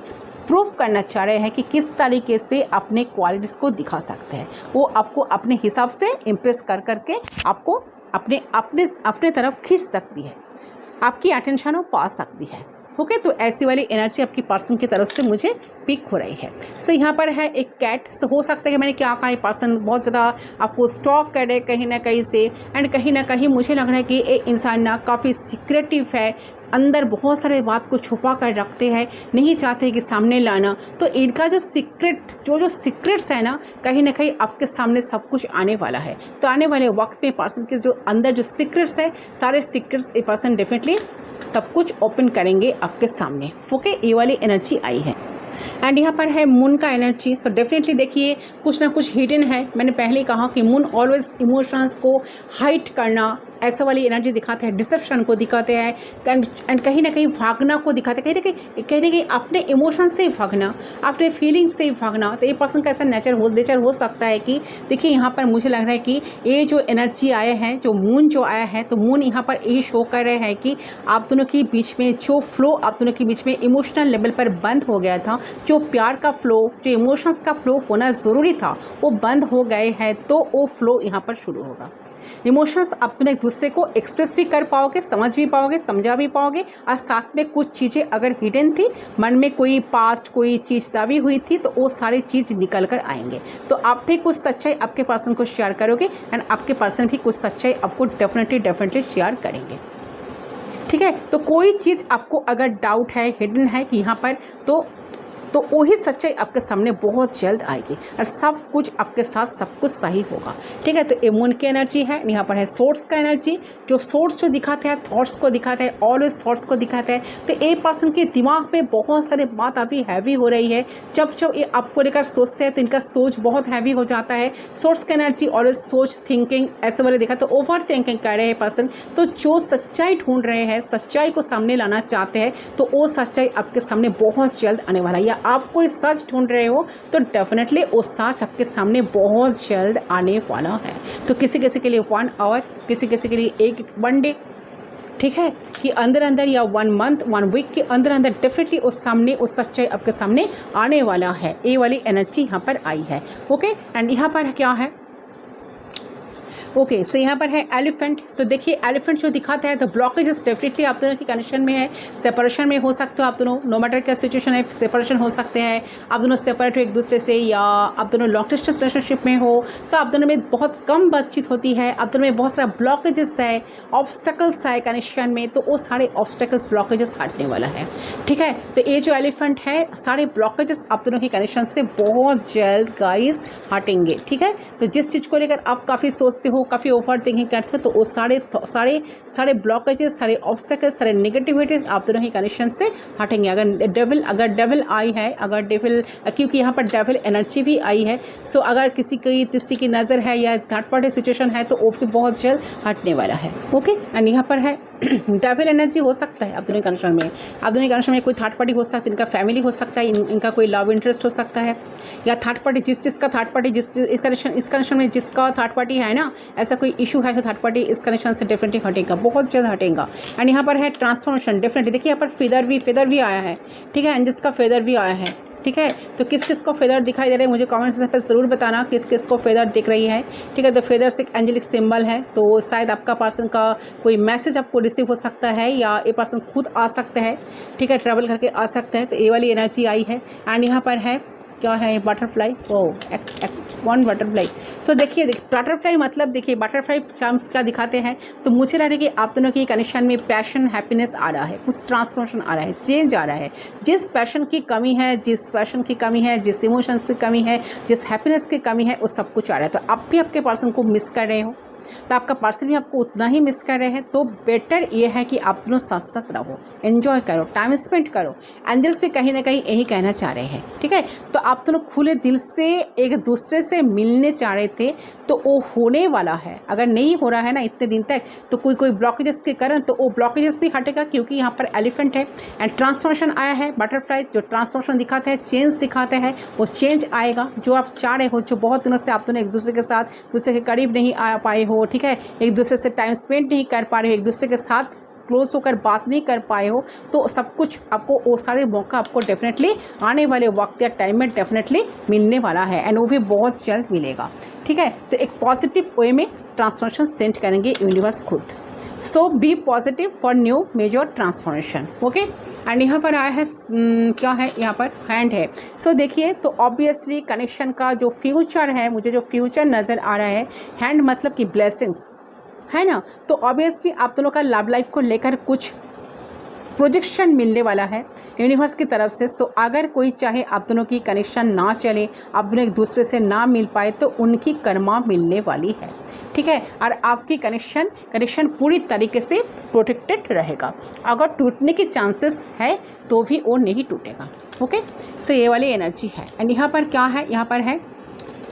प्रूव करना चाह रहे हैं कि किस तरीके से अपने क्वालिटीज़ को दिखा सकते हैं। वो आपको अपने हिसाब से इम्प्रेस कर करके आपको अपने अपने अपने तरफ खींच सकती है, आपकी अटेंशन वो पा सकती है। ओके, तो ऐसी वाली एनर्जी आपकी पर्सन की तरफ से मुझे पिक हो रही है। सो यहाँ पर है एक कैट। सो हो सकता है कि मैंने क्या कहा, ये पर्सन बहुत ज़्यादा आपको स्टॉक कर रहे कहीं ना कहीं से, एंड कहीं ना कहीं मुझे लग रहा है कि ये इंसान ना काफ़ी सीक्रेटिव है, अंदर बहुत सारे बात को छुपा कर रखते हैं, नहीं चाहते कि सामने लाना। तो इनका जो सीक्रेट्स है ना कहीं आपके सामने सब कुछ आने वाला है। तो आने वाले वक्त में पर्सन के जो अंदर जो सीक्रेट्स है, सारे सीक्रेट्स ये पर्सन डेफिनेटली सब कुछ ओपन करेंगे आपके सामने। ओके, ये वाली एनर्जी आई है। एंड यहाँ पर है मून का एनर्जी। सो डेफिनेटली देखिए कुछ ना कुछ हिडन है। मैंने पहले कहा कि मून ऑलवेज इमोशंस को हाइड करना, ऐसा वाली एनर्जी दिखाते हैं, डिसेप्शन को दिखाते हैं, एंड कहीं ना कहीं भागना को दिखाते हैं, कहीं ना कहीं अपने इमोशन से भागना, अपने फीलिंग्स से भागना। तो ये पर्सन का ऐसा नेचर हो सकता है कि देखिए यहाँ पर मुझे लग रहा है कि ये जो एनर्जी आया है, जो मून जो आया है, तो मून यहाँ पर यही शो कर रहे हैं कि आप दोनों के बीच में जो फ्लो आप दोनों के बीच में इमोशनल लेवल पर बंद हो गया था, जो प्यार का फ्लो, जो इमोशंस का फ्लो होना ज़रूरी था, वो बंद हो गए हैं। तो वो फ्लो यहाँ पर शुरू होगा। इमोशंस अपने दूसरे को एक्सप्रेस भी कर पाओगे, समझ भी पाओगे, समझा भी पाओगे, और साथ में कुछ चीज़ें अगर हिडन थी, मन में कोई पास्ट कोई चीज़ दबी हुई थी, तो वो सारी चीज़ निकल कर आएंगे। तो आप भी कुछ सच्चाई आपके पर्सन को शेयर करोगे, एंड आपके पर्सन भी कुछ सच्चाई आपको डेफिनेटली शेयर करेंगे। ठीक है, तो कोई चीज़ आपको अगर डाउट है, हिडन है कि यहाँ पर, तो वही सच्चाई आपके सामने बहुत जल्द आएगी और सब कुछ आपके साथ सब कुछ सही होगा। ठीक है, तो ये मून की एनर्जी है। यहाँ पर है सोर्स का एनर्जी, जो सोर्स जो दिखाते हैं थॉट्स को दिखाते हैं, ऑलवेज थॉट्स को दिखाते हैं। तो ए पर्सन के दिमाग में बहुत सारे बात अभी हैवी हो रही है। जब ये आपको लेकर सोचते हैं तो इनका सोच बहुत हैवी हो जाता है। सोर्स का एनर्जी ऑलवेज सोच, थिंकिंग ऐसे वाले दिखा, तो ओवर थिंकिंग कर रहे हैं पर्सन। तो जो सच्चाई ढूंढ रहे हैं, सच्चाई को सामने लाना चाहते हैं, तो वो सच्चाई आपके सामने बहुत जल्द आने वाला है। आप कोई सच ढूंढ रहे हो तो डेफिनेटली वो सच आपके सामने बहुत जल्द आने वाला है। तो किसी किसी के लिए 1 आवर, किसी किसी के लिए 1 डे, ठीक है, कि अंदर या 1 मंथ 1 वीक के अंदर डेफिनेटली उस सामने उस सच्चाई आपके सामने आने वाला है। ये वाली एनर्जी यहाँ पर आई है। ओके, एंड यहाँ पर क्या है, ओके, सो यहाँ पर है एलिफेंट। तो देखिए एलिफेंट जो दिखाता है, तो ब्लॉकेजेस डेफिनेटली आप दोनों की कनेक्शन में है, सेपरेशन में हो सकते हो आप दोनों, नो मैटर क्या सिचुएशन है, सेपरेशन हो सकते हैं, आप दोनों सेपरेट हो एक दूसरे से, या आप दोनों लॉन्ग डिस्टेंस रिलेशनशिप में हो, तो आप दोनों में बहुत कम बातचीत होती है, आप दोनों में बहुत सारा ब्लॉकेजेस है, ऑब्स्टेकल्स है कनेक्शन में, तो वो सारे ऑब्स्टेकल्स ब्लॉकेजेस हटने वाला है। ठीक है, तो ये जो एलिफेंट है, सारे ब्लॉकेजेस आप दोनों की कनेक्शन से बहुत जल्द गाइस हटेंगे। ठीक है, तो जिस चीज़ को लेकर आप काफ़ी सोचते हो, काफ़ी ओवर थिंकिंग करते हो, तो वो सारे ब्लॉकेजेस, सारे ऑब्स्टेकल्स, सारे नेगेटिविटीज आप दोनों ही कनेक्शन से हटेंगे। अगर डेविल आई है, अगर डेविल, क्योंकि यहाँ पर डेविल एनर्जी भी आई है, सो अगर किसी की तीसरी की नज़र है या थर्ड पार्टी सिचुएशन है, तो वो भी बहुत जल्द हटने वाला है। ओके, एंड यहाँ पर है डेविल एनर्जी हो सकता है आप दोनों कनेक्शन में, आप दोनों कनेक्शन में कोई थर्ड पार्टी हो सकता है, इनका फैमिली हो सकता है, इनका कोई लव इंटरेस्ट हो सकता है, या थर्ड पार्टी जिसका थर्ड पार्टी इस कनेक्शन में जिसका थर्ड पार्टी है ना, ऐसा कोई इशू है तो थर्ड पार्टी इस कनेक्शन से डेफिनेटली हटेगा, बहुत जल्द हटेगा। एंड यहाँ पर है ट्रांसफॉर्मेशन, डेफिनेटली देखिए यहाँ पर फेदर भी आया है। ठीक है, एंड जिसका फेदर भी आया है। ठीक है, तो किस किस को फेदर दिखाई दे रहे हैं मुझे कमेंट सेक्शन पर ज़रूर बताना किस किस को फेदर दिख रही है। ठीक है, तो फेदर से एक एंजेलिक सिंबल है, तो शायद आपका पर्सन का कोई मैसेज आपको रिसीव हो सकता है, या ये पर्सन खुद आ सकता है। ठीक है, ट्रैवल करके आ सकता है, तो ये वाली एनर्जी आई है। एंड यहाँ पर है क्या है, बटरफ्लाई, वन बटरफ्लाई। सो देखिए बटरफ्लाई मतलब देखिए बटरफ्लाई चार्म्स क्या दिखाते हैं, तो मुझे लग रहा है कि आप दोनों की कनेक्शन में पैशन, हैप्पीनेस आ रहा है, कुछ ट्रांसफॉर्मेशन आ रहा है, चेंज आ रहा है। जिस पैशन की कमी है, जिस इमोशंस की कमी है, जिस हैप्पीनेस की कमी है, वो सब कुछ आ रहा है। तो आप भी आपके पर्सन को मिस कर रहे हो, तो आपका पर्सन भी आपको उतना ही मिस कर रहे हैं। तो बेटर ये है कि आप दोनों साथ साथ रहो, एंजॉय करो, टाइम स्पेंड करो। एंजल्स भी कहीं ना कहीं यही कहना चाह रहे हैं, ठीक है। तो आप दोनों खुले दिल से एक दूसरे से मिलने चाह रहे थे, तो वो होने वाला है। अगर नहीं हो रहा है ना इतने दिन तक, तो कोई ब्लॉकेजेस के कारण तो वो ब्लॉकेजेस भी हटेगा, क्योंकि यहाँ पर एलिफेंट है एंड ट्रांसफॉर्मेशन आया है। बटरफ्लाई जो ट्रांसफॉर्मेशन दिखाते हैं, चेंज दिखाते हैं, वो चेंज आएगा। जो आप चाह रहे हो, जो बहुत दिनों से आप दोनों एक दूसरे के साथ दूसरे के करीब नहीं आ पाए हो, ठीक है, एक दूसरे से टाइम स्पेंड नहीं कर पा रहे हो, एक दूसरे के साथ क्लोज होकर बात नहीं कर पाए हो, तो सब कुछ आपको, वो सारे मौका आपको डेफिनेटली आने वाले वक्त या टाइम में डेफिनेटली मिलने वाला है एंड वो भी बहुत जल्द मिलेगा, ठीक है। तो एक पॉजिटिव वे में ट्रांसफॉर्मेशन सेंड करेंगे यूनिवर्स खुद। So be positive for new major transformation, okay. And यहाँ पर आया है क्या है, यहाँ पर हैंड है। सो देखिए, तो ऑब्वियसली कनेक्शन का जो फ्यूचर है, मुझे जो फ्यूचर नज़र आ रहा है, हैंड मतलब कि ब्लेसिंग्स है ना। तो ऑब्वियसली आप दोनों का लव लाइफ को लेकर कुछ प्रोजेक्शन मिलने वाला है यूनिवर्स की तरफ से। सो अगर कोई चाहे आप दोनों की कनेक्शन ना चले, आप दोनों एक दूसरे से ना मिल पाए, तो उनकी कर्मा मिलने वाली है, ठीक है। और आपकी कनेक्शन पूरी तरीके से प्रोटेक्टेड रहेगा। अगर टूटने की चांसेस है तो भी वो नहीं टूटेगा, ओके। सो ये वाली एनर्जी है। एंड यहाँ पर क्या है, यहाँ पर है,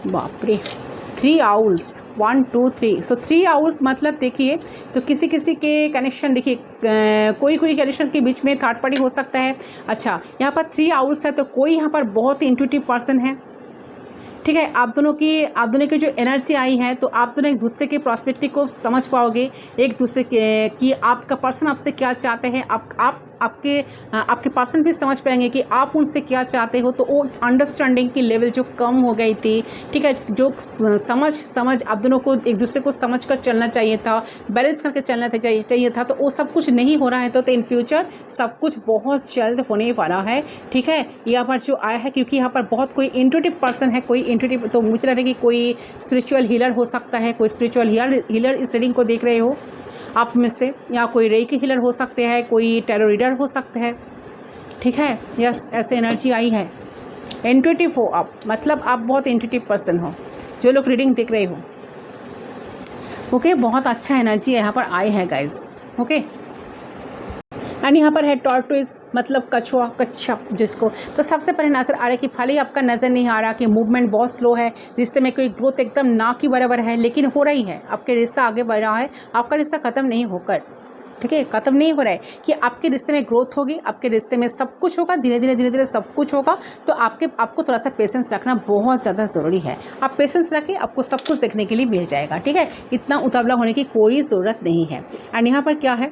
बाप रे, 3 आउल्स, 1 2 3। सो 3 आउल्स मतलब देखिए, तो किसी के कनेक्शन, देखिए कोई कनेक्शन के बीच में थर्ड पार्टी हो सकता है। अच्छा, यहाँ पर 3 आउल्स है, तो कोई यहाँ पर बहुत ही इंट्यूटिव पर्सन है, ठीक है। आप दोनों की जो एनर्जी आई है, तो आप दोनों एक दूसरे के प्रॉस्पेक्टिव को समझ पाओगे, एक दूसरे के कि आपका पर्सन आपसे क्या चाहते हैं, आपके पर्सन भी समझ पाएंगे कि आप उनसे क्या चाहते हो। तो वो अंडरस्टैंडिंग की लेवल जो कम हो गई थी, ठीक है, जो समझ आप दोनों को एक दूसरे को समझ कर चलना चाहिए था, बैलेंस करके चलना चाहिए था, तो वो सब कुछ नहीं हो रहा है। तो इन फ्यूचर सब कुछ बहुत जल्द होने वाला है, ठीक है। यहाँ पर जो आया है, क्योंकि यहाँ पर बहुत कोई इंट्यूटिव पर्सन है, कोई इंट्यूटिव, तो मुझे लग रहा है कि कोई स्पिरिचुअल हीलर हो सकता है, कोई स्पिरिचुअल हीलर इस रीडिंग को देख रहे हो आप में से, या कोई रेकी हीलर हो सकते हैं, कोई टैरो रीडर हो सकते हैं, ठीक है। यस, ऐसे एनर्जी आई है। इंट्यूटिव हो आप, मतलब आप बहुत इंट्यूटिव पर्सन हो, जो लोग रीडिंग देख रहे हो, ओके। बहुत अच्छा एनर्जी यहाँ पर आई है गाइज, ओके। एंड यहाँ पर है टॉर्टोइज, मतलब कच्छा जिसको, तो सबसे पहले नज़र आ रहा है कि खाली आपका नज़र नहीं आ रहा कि मूवमेंट बहुत स्लो है, रिश्ते में कोई ग्रोथ एकदम ना की बराबर है, लेकिन हो रही है, आपके रिश्ता आगे बढ़ रहा है, आपका रिश्ता ख़त्म नहीं होकर, ठीक है, ख़त्म नहीं हो रहा है, कि आपके रिश्ते में ग्रोथ होगी, आपके रिश्ते में सब कुछ होगा, धीरे धीरे सब कुछ होगा। तो आपको थोड़ा सा पेशेंस रखना बहुत ज़्यादा ज़रूरी है। आप पेशेंस रखें, आपको सब कुछ देखने के लिए मिल जाएगा, ठीक है। इतना उतावला होने की कोई ज़रूरत नहीं है। एंड यहाँ पर क्या है,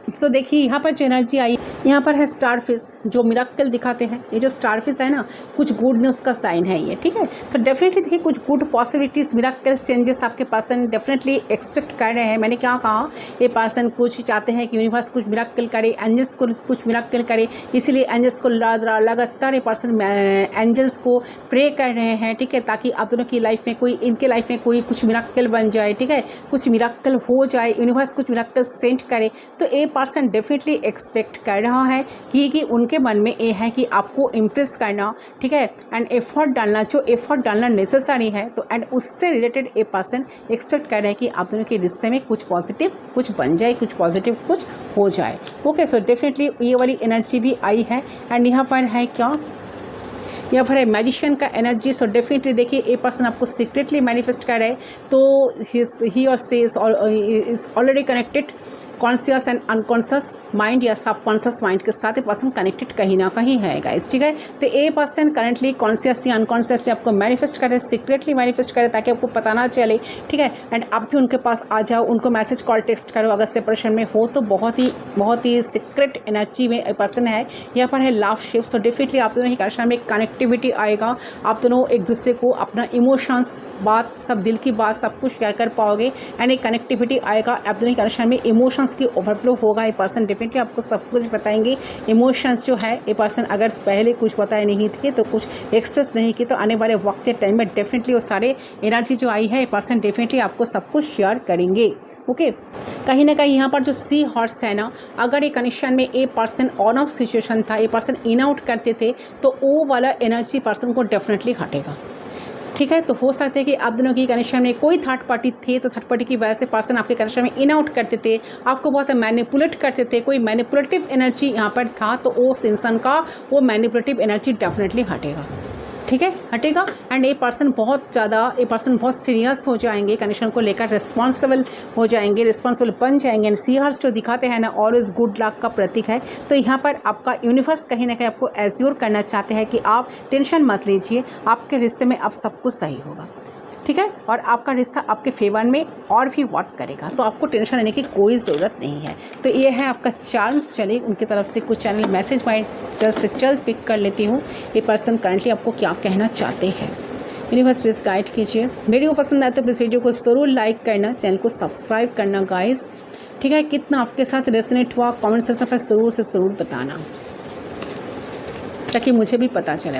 सो देखिए, यहाँ पर जो एनर्जी आई, यहाँ पर है स्टारफिश, जो मिराकल दिखाते हैं। ये जो स्टारफिश है ना, कुछ गुड न्यूज़ का साइन है ये, ठीक है। तो डेफिनेटली देखिए, कुछ गुड पॉसिबिलिटीज़, मिराकल्स, चेंजेस आपके पर्सन डेफिनेटली एक्सपेक्ट कर रहे हैं। मैंने क्या कहा, ये पर्सन कुछ चाहते हैं कि यूनिवर्स कुछ मिराकल करे, एंजल्स को कुछ मिराकल करे, इसीलिए एंजल्स को लगातार ये पर्सन एंजल्स को प्रे कर रहे हैं, ठीक है, ताकि आप दोनों की लाइफ में इनके लाइफ में कोई कुछ मिराकल बन जाए, ठीक है, कुछ मिराकल हो जाए, यूनिवर्स कुछ मिराकल सेंड करे। तो ये पर्सन डेफिनेटली एक्सपेक्ट कर रहा है कि उनके मन में ये है कि आपको इम्प्रेस करना, ठीक है, एंड एफर्ट डालना, जो एफर्ट डालना नेसेसरी है। तो एंड उससे रिलेटेड ये पर्सन एक्सपेक्ट कर रहे हैं कि आप दोनों के रिश्ते में कुछ पॉजिटिव कुछ बन जाए, कुछ पॉजिटिव कुछ हो जाए, ओके। सो डेफिनेटली ये वाली एनर्जी भी आई है। एंड यहाँ पर है क्या, या फिर मैजिशियन का एनर्जी। सो डेफिनेटली देखिए, ये पर्सन आपको सीक्रेटली मैनिफेस्ट कर रहा है, तो ही और she is already connected conscious and unconscious mind या सबकॉन्शियस माइंड के साथ ये पर्सन कनेक्टेड कहीं ना कहीं है गाइस, ठीक है। तो ये पर्सन करंटली कॉन्शियस या अनकॉन्शियसली आपको मैनिफेस्ट करे, सीक्रेटली मैनिफेस्ट करे, ताकि आपको पता ना चले, ठीक है। एंड आप भी उनके पास आ जाओ, उनको मैसेज कॉल टेक्स्ट करो अगर सेपरेशन में हो तो। बहुत ही सीक्रेट एनर्जी में पर्सन है। यहाँ पर है लव शिफ्ट। सो डेफिनेटली आप दोनों ही कनेक्शन में कनेक्टिविटी आएगा, आप दोनों एक दूसरे को अपना इमोशंस, बात, सब दिल की बात सब कुछ शेयर कर पाओगे, एंड एक कनेक्टिविटी आएगा आप दोनों ही कनेक्शन में। इमोशंस की ओवरफ्लो होगा। ये पर्सन डेफिनेटली आपको सब कुछ बताएंगे। इमोशंस जो है, ये पर्सन अगर पहले कुछ बताए नहीं थे, तो कुछ एक्सप्रेस नहीं की, तो आने वाले वक्त के टाइम में डेफिनेटली वो सारे एनर्जी जो आई है, ये पर्सन डेफिनेटली आपको सब कुछ शेयर करेंगे, ओके। कहीं ना कहीं यहाँ पर जो सी हॉर्स है ना, अगर ये कनेक्शन में ये पर्सन ऑन ऑफ सिचुएशन था, ये पर्सन इन आउट करते थे, तो वो वाला एनर्जी पर्सन को डेफिनेटली हटेगा, ठीक है। तो हो सकता है कि आप दोनों की कनेक्शन में कोई थर्ड पार्टी थे, तो थर्ड पार्टी की वजह से पर्सन आपके कनेक्शन में इन आउट करते थे, आपको बहुत मैनिपुलेट करते थे, कोई मैनिपुलेटिव एनर्जी यहाँ पर था, तो उस इंसान का वो मैनिपुलेटिव एनर्जी डेफिनेटली हटेगा, ठीक है, हटेगा। एंड ये पर्सन बहुत सीरियस हो जाएंगे, कनेक्शन को लेकर रिस्पॉन्सिबल हो जाएंगे, रिस्पॉन्सिबल बन जाएंगे। एंड सीहर्स जो दिखाते हैं ना, ऑलवेज गुड लक का प्रतीक है। तो यहाँ पर आपका यूनिवर्स कहीं ना कहीं आपको एज्योर करना चाहते हैं कि आप टेंशन मत लीजिए, आपके रिश्ते में अब सब कुछ सही होगा, ठीक है, और आपका रिश्ता आपके फेवर में और भी वर्क करेगा, तो आपको टेंशन लेने की कोई ज़रूरत नहीं है। तो ये है आपका चार्म्स। चलिए उनकी तरफ से कुछ चैनल मैसेज मैं जल्द से जल्द पिक कर लेती हूँ। ये पर्सन करंटली आपको क्या कहना चाहते हैं, यूनिवर्स प्लीज़ गाइड कीजिए। वीडियो पसंद आए तो प्लीज़ वीडियो को ज़रूर लाइक करना, चैनल को सब्सक्राइब करना गाइस, ठीक है। कितना आपके साथ रेजोनेट हुआ कमेंट सेक्शन पर ज़रूर बताना, ताकि मुझे भी पता चले।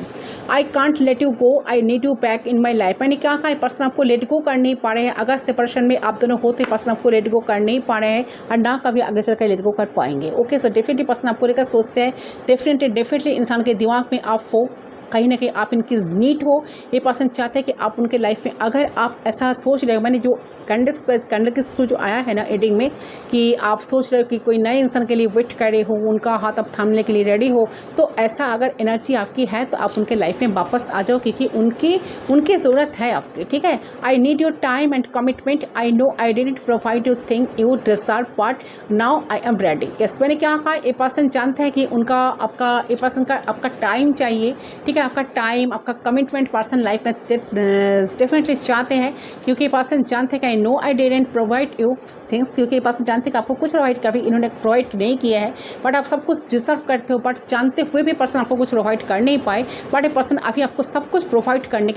I can't let you go, I need you back in my life. मैंने क्या कहा, पर्सन आपको लेट गो कर नहीं पा रहे हैं। अगर सेपरेशन में आप दोनों होते, पर्सन आपको लेट गो कर नहीं पा रहे हैं और ना कभी आगे चलकर लेट गो कर पाएंगे। ओके, सो डेफिनेटली पर्सन आपको लेकर सोचते हैं, डेफिनेटली इंसान के दिमाग में आप हो, कहीं ना कहीं आप इनकी नीड हो। ये पर्सन चाहते हैं कि आप उनके लाइफ में, अगर आप ऐसा सोच रहे हो, मैंने जो कंडक्ट जो आया है ना एडिंग में, कि आप सोच रहे हो कि कोई नए इंसान के लिए वेट कर रहे हो, उनका हाथ आप थामने के लिए रेडी हो, तो ऐसा अगर एनर्जी आपकी है तो आप उनके लाइफ में वापस आ जाओ, क्योंकि उनकी ज़रूरत है आपकी, ठीक है। I need your time and commitment, I know I didn't provide you thing you deserve, but now I am ready. Yes, मैंने क्या कहा, ये पर्सन जानता है कि ये पर्सन का आपका टाइम चाहिए, ठीक है, आपका टाइम, आपका कमिटमेंट पर्सन लाइफ में डेफिनेटली चाहते हैं, क्योंकि पर्सन जानते हैं कि I know I didn't provide you things, क्योंकि पर्सन जानते हैं कि आपको कुछ प्रोवाइड कभी इन्होंने प्रोवाइड नहीं किया है, बट आप सब कुछ डिजर्व करते हो, बट जानते हुए भी पर्सन आपको कुछ प्रोवाइड कर नहीं पाए, बट ये पर्सन अभी आपको सब कुछ प्रोवाइड करने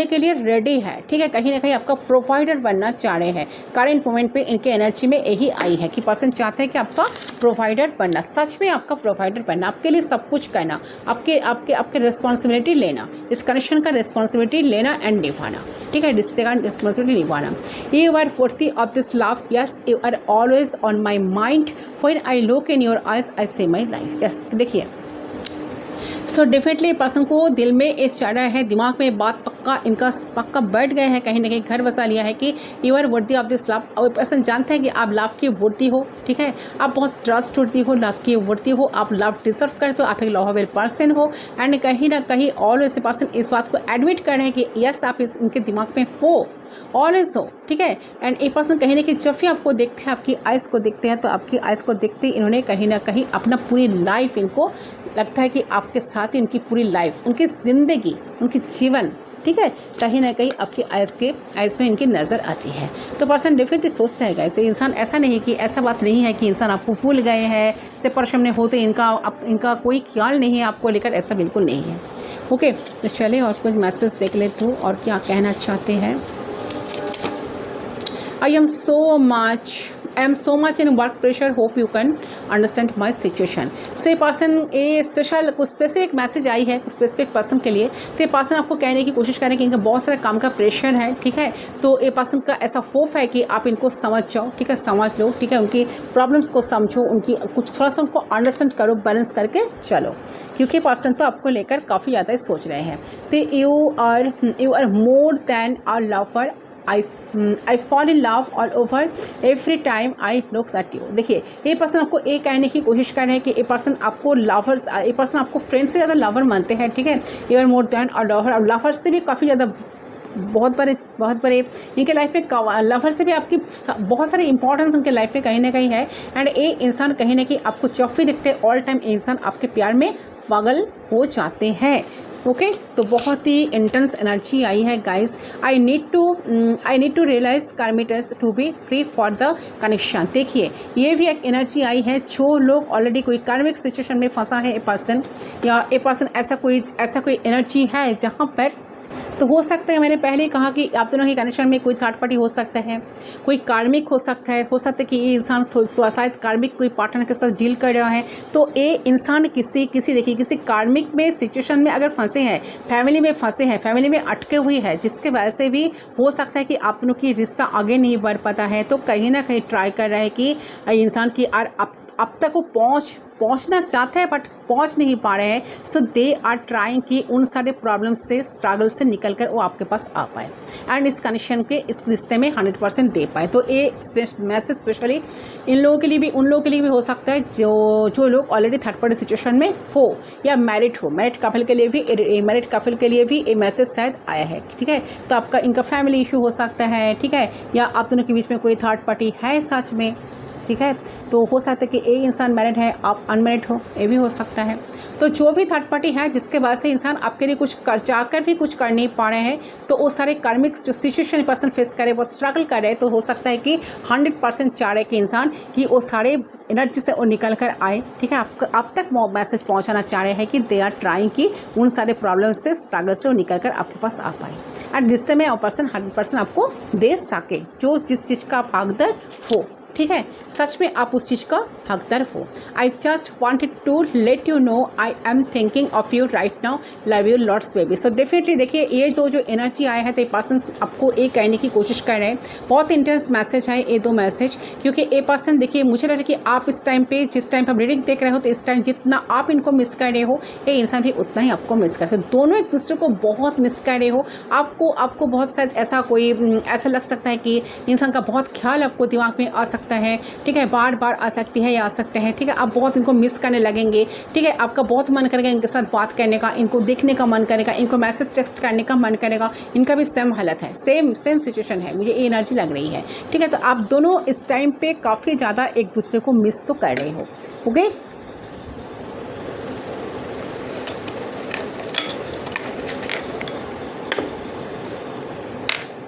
के लिए रेडी है, ठीक है। कहीं ना कहीं आपका प्रोवाइडर बनना चाह रहे हैं। करेंट मोमेंट पे इनके एनर्जी में यही आई है कि पर्सन चाहते हैं कि आपका प्रोवाइडर बनना, सच में आपका प्रोवाइडर बनना, आपके लिए सब कुछ करना, आपके रिस्पॉन्सिबिलिटी लेना, इस कनेक्शन का रिस्पॉन्सिबिलिटी लेना एंड निभाना, ठीक है, रिश्ते का रिस्पॉन्सिबिलिटी निभाना। You are worthy of this love, yes, you are always on my mind, when I look in your eyes I see my life. Yes, देखिए, सो डेफिनेटली पर्सन को दिल में ये चाह रहा है, दिमाग में बात पक्का बैठ गया है, कहीं ना कहीं घर बसा लिया है कि you are worthy of this love. और पर्सन जानता है कि आप लव की वर्दी हो, ठीक है, आप बहुत ट्रस्ट वर्दी हो, लव की वर्दी हो, आप लव डिजर्व करते हो, आप एक लवेबल पर्सन हो। एंड कहीं ना कहीं ऑलवेज पर्सन इस बात को एडमिट कर रहे हैं कि यस, आप उनके दिमाग में हो, ऑलवेज हो, ठीक है। एंड एक पर्सन कहीं ना कहीं जब भी आपको देखते हैं, आपकी आइज़ को देखते हैं, तो आपकी आइज़ को देखते ही इन्होंने कहीं ना कहीं अपना पूरी लाइफ, इनको लगता है कि आपके साथ ही उनकी पूरी लाइफ, उनकी ज़िंदगी, उनकी जीवन, ठीक है, कहीं ना कहीं आपकी आइज़ में इनकी नज़र आती है। तो पर्सन डेफिनेटली सोचता है ऐसे इंसान, ऐसा नहीं कि ऐसा बात नहीं है कि इंसान आपको भूल गए हैं, सेपरेशन में होते इनका कोई ख्याल नहीं है आपको लेकर, ऐसा बिल्कुल नहीं है। ओके, तो चलिए और कुछ मैसेज देख लेते हूँ और क्या कहना चाहते हैं। I am so much in work pressure, hope you can understand my situation। So ये पर्सन, ये स्पेशल कुछ स्पेसिफिक मैसेज आई है स्पेसिफिक पर्सन के लिए। तो ये पर्सन आपको कहने की कोशिश करें कि इनका बहुत सारा काम का प्रेशर है, ठीक है। तो ये पर्सन का ऐसा होप है कि आप इनको समझ जाओ, ठीक है, समझ लो, ठीक है, उनकी प्रॉब्लम्स को समझो, उनकी कुछ थोड़ा सा उनको अंडरस्टैंड करो, बैलेंस करके चलो, क्योंकि पर्सन तो आपको लेकर काफ़ी ज़्यादा सोच रहे हैं। तो you are more than a lover, I fall in love all over every time I looks at you। देखिए, ये पर्सन आपको ये कहने की कोशिश कर रहे हैं कि ये पर्सन आपको ये पर्सन आपको फ्रेंड से ज़्यादा लवर मानते हैं, ठीक है। You are more than a lover, और लवर से भी काफ़ी ज़्यादा बहुत बड़े इनके लाइफ में, लवर से भी आपकी बहुत सारी इंपॉर्टेंस उनके लाइफ में कहीं ना कहीं है। एंड ये इंसान कहीं ना कहीं आपको जब भी दिखते हैं, ऑल टाइम इंसान आपके प्यार में पागल हो जाते हैं। ओके, तो बहुत ही इंटेंस एनर्जी आई है guys. I need to realise कार्मिटर्स to be free for the connection. देखिए, ये भी एक एनर्जी आई है, जो लोग ऑलरेडी कोई कार्मिक सिचुएशन में फंसा है, ए पर्सन या ए पर्सन, ऐसा कोई एनर्जी है जहाँ पर, तो हो सकता है, मैंने पहले ही कहा कि आप दोनों के कनेक्शन में कोई थर्ड पार्टी हो सकता है, कोई कार्मिक हो सकता है कि ये इंसान शायद कार्मिक कोई पार्टनर के साथ डील कर रहा है। तो ये इंसान किसी कार्मिक में सिचुएशन में अगर फंसे हैं, फैमिली में फंसे हैं, फैमिली में अटके हुए हैं, जिसके वजह से भी हो सकता है कि आप दोनों की रिश्ता आगे नहीं बढ़ पाता है। तो कहीं ना कहीं ट्राई कर रहा है कि इंसान की अब तक वो पहुंचना चाहते हैं बट पहुंच नहीं पा रहे हैं। सो दे आर ट्राइंग कि उन सारे प्रॉब्लम से, स्ट्रगल से निकल कर वो आपके पास आ पाए एंड इस कनेक्शन के, इस रिश्ते में 100% दे पाए। तो ये मैसेज स्पेशली इन लोगों के लिए भी, उन लोगों के लिए भी हो सकता है जो लोग ऑलरेडी थर्ड पार्टी सिचुएशन में हो या मैरिड हो। मैरिड कपल के लिए भी, मैरिड कपल के लिए भी ये मैसेज शायद आया है, ठीक है। तो आपका इनका फैमिली इशू हो सकता है, ठीक है, या आप दोनों के बीच में कोई थर्ड पार्टी है सच में, ठीक है। तो हो सकता है कि एक इंसान मैरिड है, आप अनमैरिड हो, ये भी हो सकता है। तो जो भी थर्ड पार्टी है जिसके वजह से इंसान आपके लिए कुछ चाहकर भी कुछ कर नहीं पा रहे हैं, तो वो सारे कार्मिक्स जो सिचुएशन पर्सन फेस करे, वो स्ट्रगल कर रहे हैं, तो हो सकता है कि 100% चाह रहे कि इंसान कि वो सारे एनर्जी से वो निकल कर आए, ठीक है। आप तक मैसेज पहुंचाना चाह रहे हैं कि दे आर ट्राइंग कि उन सारे प्रॉब्लम से, स्ट्रगल से वो निकल कर आपके पास आ पाए एंड रिश्ते में वो पर्सन 100% आपको दे सके जो जिस चीज़ का आप हकदार हो, ठीक है। सच में आप उस चीज़ का हकदार हो। I just wanted to let you know I am thinking of you right now, love you lots baby. So definitely देखिए ये जो एनर्जी आया है, तो ये पर्सन आपको ये कहने की कोशिश कर रहे हैं। बहुत इंटेंस मैसेज है ये दो मैसेज, क्योंकि ये पर्सन देखिए मुझे लग रहा है कि आप इस टाइम पे, जिस टाइम पर आप रीडिंग देख रहे हो, तो इस टाइम जितना आप इनको मिस कर रहे हो, ये इंसान भी उतना ही आपको मिस करते हैं। दोनों एक दूसरे को बहुत मिस कर रहे हो। आपको बहुत शायद ऐसा लग सकता है कि इंसान का बहुत ख्याल आपको दिमाग में आ सकता है, ठीक है, बार बार आ सकती है या आ सकते हैं, ठीक है। आप बहुत इनको मिस करने लगेंगे, ठीक है। आपका बहुत मन करेगा इनके साथ बात करने का, इनको देखने का मन करेगा, इनको मैसेज टेक्स्ट करने का मन करेगा। इनका भी सेम हालत है, सेम सिचुएशन है, मुझे ये एनर्जी लग रही है, ठीक है। तो आप दोनों इस टाइम पे काफ़ी ज़्यादा एक दूसरे को मिस तो कर रहे हो, ओके।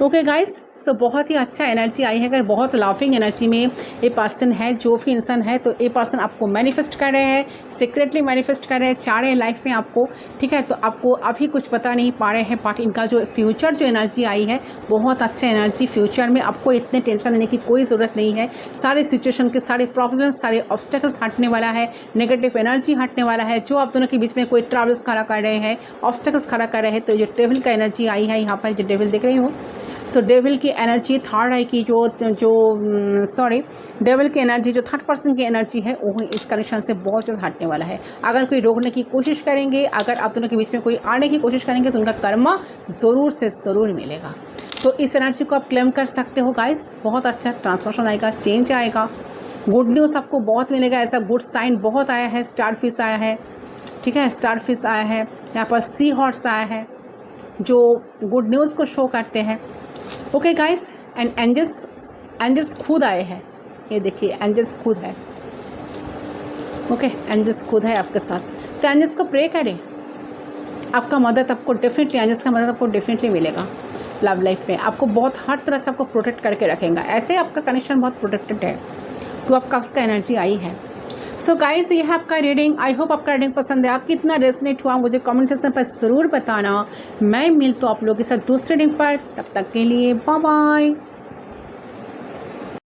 ओके गाइस, सो बहुत ही अच्छा एनर्जी आई है। अगर बहुत लाफिंग एनर्जी में ये पर्सन है, जो भी इंसान है, तो ये पर्सन आपको मैनिफेस्ट कर रहे हैं, सीक्रेटली मैनिफेस्ट कर रहे हैं, चाह रहे हैं लाइफ में आपको, ठीक है। तो आपको अभी कुछ बता नहीं पा रहे हैं, बट इनका जो फ्यूचर जो एनर्जी आई है, बहुत अच्छा एनर्जी। फ्यूचर में आपको इतने टेंशन लेने की कोई ज़रूरत नहीं है। सारे सिचुएशन के सारे प्रॉब्लम्स, सारे ऑब्स्टेकल्स हटने वाला है, नेगेटिव एनर्जी हटने वाला है। जो आप दोनों के बीच में कोई ट्रबल्स खड़ा कर रहे हैं, ऑब्स्टेकल्स खड़ा कर रहे हैं, तो जो डेविल का एनर्जी आई है यहाँ पर, जो डेविल देख रही हो, सो डेविल की एनर्जी थर्ड आई की डेविल की एनर्जी जो थर्ड पर्सन की एनर्जी है, वो इस कनेक्शन से बहुत ज़्यादा हटने वाला है। अगर कोई रोकने की कोशिश करेंगे, अगर आप दोनों के बीच में कोई आने की कोशिश करेंगे, तो उनका कर्मा ज़रूर से ज़रूर मिलेगा। तो इस एनर्जी को आप क्लेम कर सकते हो गाइस। बहुत अच्छा ट्रांसफॉर्मेशन आएगा, चेंज आएगा, गुड न्यूज़ आपको बहुत मिलेगा। ऐसा गुड साइन बहुत आया है। स्टार फिश आया है, ठीक है, स्टार फिश आया है, यहाँ पर सी हॉर्स आया है, जो गुड न्यूज़ को शो करते हैं। ओके गाइस, एंड एंजल्स खुद आए हैं, ये देखिए एंजल्स खुद है, ओके, एंजल्स खुद है आपके साथ। तो एंजल्स को प्रे करें, आपका मदद आपको डेफिनेटली, एंजल्स का मदद आपको डेफिनेटली मिलेगा लव लाइफ में। आपको बहुत हर तरह से आपको प्रोटेक्ट करके रखेंगे। ऐसे आपका कनेक्शन बहुत प्रोटेक्टेड है, तो आपका उसका एनर्जी आई है। सो गाइस, ये है आपका रीडिंग। आई होप आपका रीडिंग पसंद है। आप कितना रेजोनेट हुआ मुझे कमेंट सेक्शन पर ज़रूर बताना। मैं मिलता हूँ आप लोगों के साथ दूसरे रीडिंग पर। तब तक के लिए बाय बाय।